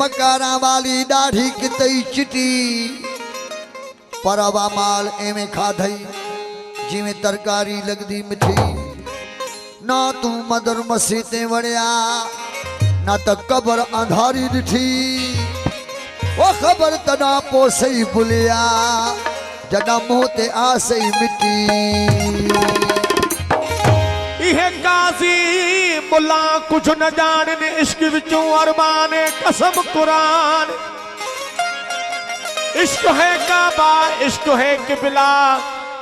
मकारा वाली दाढ़ी कितई चिटी परवा माल एवें खाधई जिमें तरकारी लगदी मिठी ना तू मदर मसीते वड़िया ना त कबर अंधारी डिठी वो खबर तना पोसई बुलिया जदा मुंह ते आसई मिटी इहे काजी मुला कुछ न जाने इश्क विचों अरमान कसम कुरान इश्क है काबा इश्क है किबला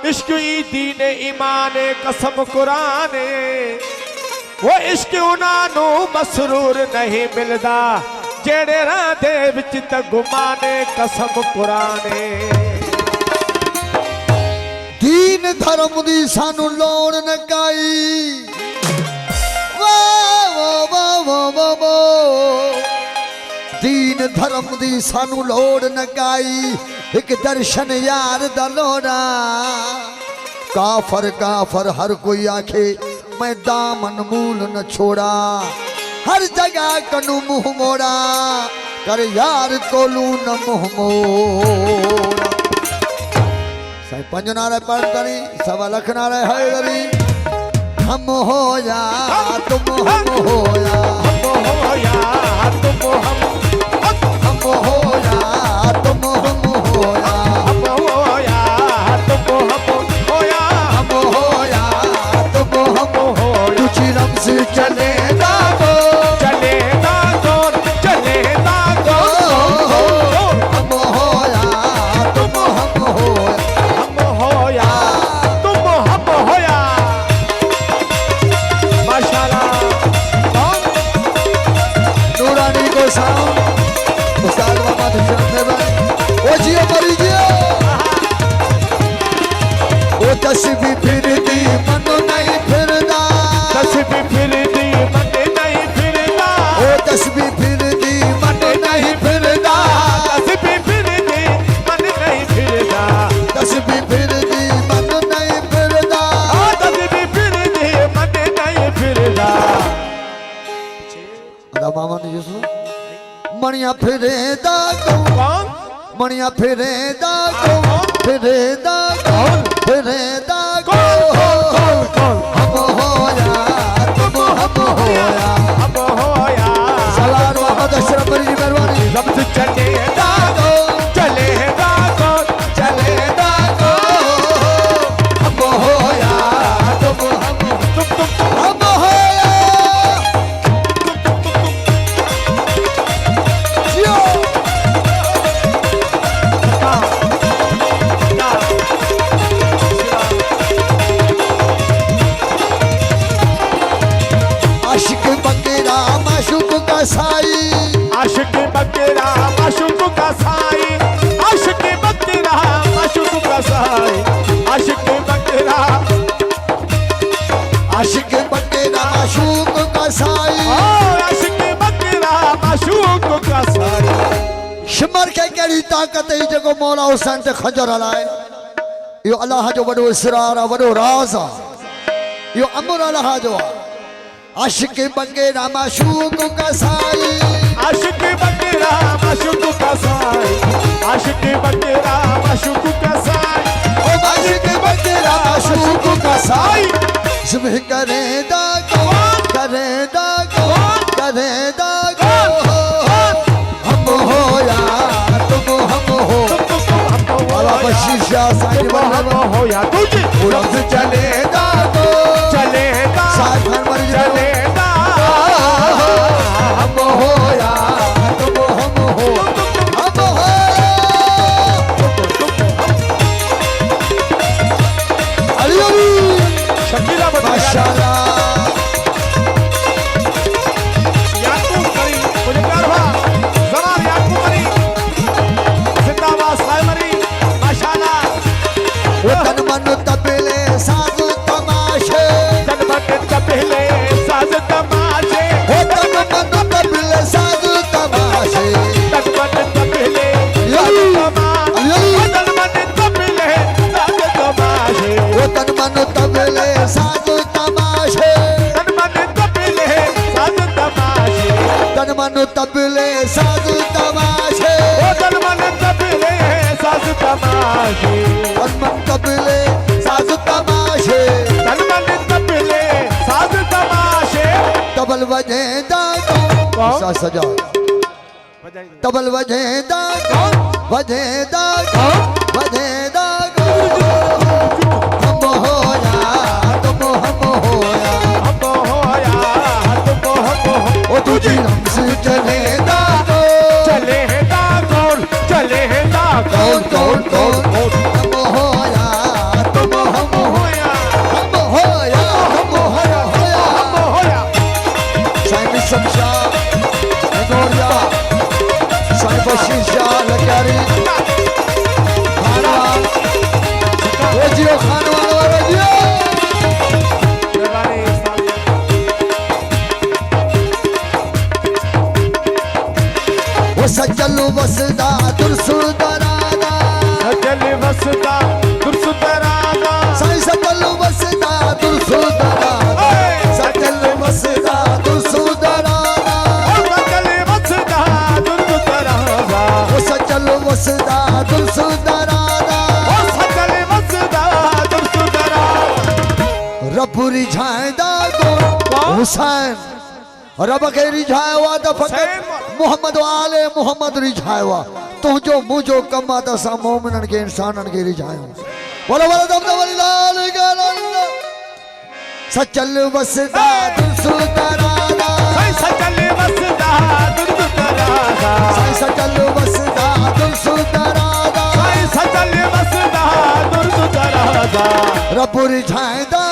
इश्क ई दीन ईमान कसम कुरान वो इश्क उनानू मसरूर नहीं मिलदा जेड़े राधे विच त गुमाने कसम कुरान दीन धर्म दी सानू लोड़ न काई वाह वाह वाह वाह वाह दीन धर्म दी सानू लोड़ न काई एक दर्शन यार दा लोड़ा काफर काफर हर कोई आखे मैं दामन मूल न छोड़ा हर जगह कनु मुंह मोड़ा कर यार कोलू न मुंह मोड़ा साईं पंज नारे पढ़तनी सवा लख नारे हैदरी हम होया तुम हम होया हम होया तुम हम होया तुम हम होया हम होया तुम हम होया हम होया तुम हम होया तुझ रम से चले दागो चले दागो चले दागो हम होया तुम हम होया हम होया तुम हम होया माशाल्लाह नूरानी को साउंड उस्ताद बाबा दुश्मन भाई ओ जियो मरी जियो ओ तस्बीह फिरदी मन नहीं फिरदा तस्बीह फिरदी मन नहीं फिरदा ओ तस्बीह फिरदी मन नहीं फिरदा तस्बीह फिरदी मन नहीं फिरदा तस्बीह फिरदी मन नहीं फिरदा तस्बीह फिरदी मन नहीं फिरदा अदा मामा ने जो सुनो मणिया फिरेदा कौन मणिया फिरेदा फिरेदा फिरेदा कौन हम होया तुम हम होया हम होया सलार मोहम्मद अशरफ अली जी मेहरबानी लफ्ज़ चले दागो चले दागो चले दागो हम होया तुम हम होया जियो आशिक बकेरा माशूक का साई आशिक बकरा माशूक का साई आशिक बकरा माशूक का साई आशिक बकरा आशिक बकेरा माशूक का साई आशिक बकरा माशूक का साई शिमर के कड़ी ताकत है जको मौला हुसैन ते खंजर हलाए यो अल्लाह जो वडो इसरार आ वडो राज आ यो अमर अल्लाह जो आशिक बकेरा माशूक का साई आशिक बकरा माशूक का साई आशिक बकरा माशूक का साई ओ आशिक बकेरा माशूक का साई सुबह करे दागो करे दागो करे दागो हम होया तुम हम हो वाला बशीर शाह साईं हम होया तुझे लफ्ज़ चले दागो चले साथ हर मर चले हम होया तुम हम हो हम होया अली अली शकीला माशाल्लाह याकूब करी मुझे कारवा जनाब याकूब करी जिंदाबाद साहिब मरी माशाल्लाह वो तन मन तबले साज तमाशे तन मन तबले साज तमाशे वो तन मन तबले साज तमाशे तन मन तबले तन मन तबले साज तमाशे वो तन मन तबले साज तमाशे तन मन तबले साज तमाशे तन मन तबले साधु तमाशे ओ तन मन तबले साज तमाशे तन मन तबले साधु तमाशे तन मन तबले साज तमाशे तबल वजेदा कौन? सा सजा बजाइए तबल वजेदा वजेदा वजेदा हम होया तुम हम होया हम होया तुम हो ओ तुझी रंग से चलेदा चले हैं दागोल चले हैं दागोल कौन कौन कौन हम होया तुम हम होया हम होया हम होया होया हम होया साइम शमशा गोरिया साइम शीशा लकारी खाना वो जियो खाना वाला जियो वो सजलू बसदा दुरसुदराना सजल वसदा दुर्सुदराना साई सजलू बसदा दुरसुदराना सजलू बसदा दुरसुदराना सजल वसदा दुर्सुदराना वो सजलू बसदा दुरसुदराना सजल वसदा दुर्सुदराना रब रिझाएदा गो हुसैन रब के रिझाया हुआ तो फकत मोहम्मद वाले मोहम्मद रिझाया हुआ तो जो मुझो कमा तो सा मोमिनन के इंसानन के रिझायो बोलो बोलो दम दम लाल गाला सचल बसदा दुसुदराना सजल वसदा दुर्सुदराना सचल बसदा दुसुदराना सजल वसदा दुर्सुदराना रब रिझाएदा